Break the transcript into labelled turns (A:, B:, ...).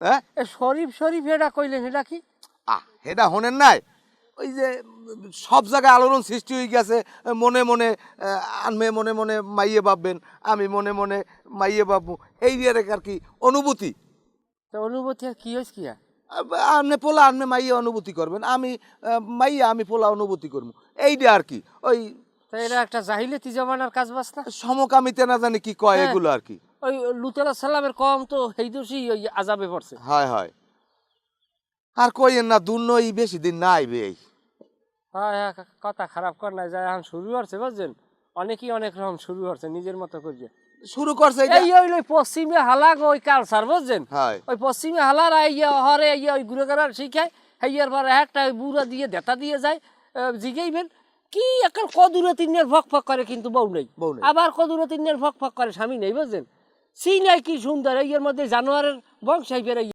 A: হ্যাঁ
B: শরীফ শরীফ এটা কইলেন এটা কি?
A: এটা হনেন নাই ওই যে সব জায়গায় আলোড়ন সৃষ্টি হয়ে গেছে মনে মনে আনমে মনে মনে মাইয়ে ভাববেন আমি মনে মনে মাইয়ে ভাববো এই আর কি অনুভূতি।
B: তো অনুভূতি আর কি হয়েছে কি?
A: আপনি পোলা আপনি মাইয়া অনুভূতি করবেন আমি মাইয়া আমি পোলা অনুভূতি করবো এইটা আর কি। ওই
B: তো এটা একটা জাহিলিয়াতি জমানার কাজ বাস না?
A: সমকামিতে না জানি কি কয়
B: হ্যাঁ।
A: এগুলো আর কি।
B: ওই লুত আলাইহিস সালামের কম তো এই দোষী ওই আযাবে পড়ছে।
A: হয় হয় আর কইেন না দুর্ন এই বেশি দিন না আইবে এই।
B: হ্যাঁ হ্যাঁ কথা খারাপ কর না যায় এখন শুরু হচ্ছে বুঝছেন অনেকেই অনেক রকম শুরু হচ্ছে নিজের মতো করে
A: শুরু করছে
B: এই ওই ওই পশ্চিমে হালাগ ওই কালচার বুঝছেন
A: হয়
B: ওই পশ্চিমে হালার আইয়া হরে ইয়া ওই ঘুরে ঘাড়ার শিখায় হেয়ার পরে একটা বুড়া দিয়ে দেতা দিয়ে যায় জিগাইবেন কি এখন কদুরে তিনের ফক ফক করে কিন্তু বউ নেই
A: বউ নেই।
B: আবার কদুরে তিনের ফক ফক করে স্বামী নেই বুঝছেন সি নাই কি সুন্দর এর মধ্যে জানোয়ারের বংশ বেড়াই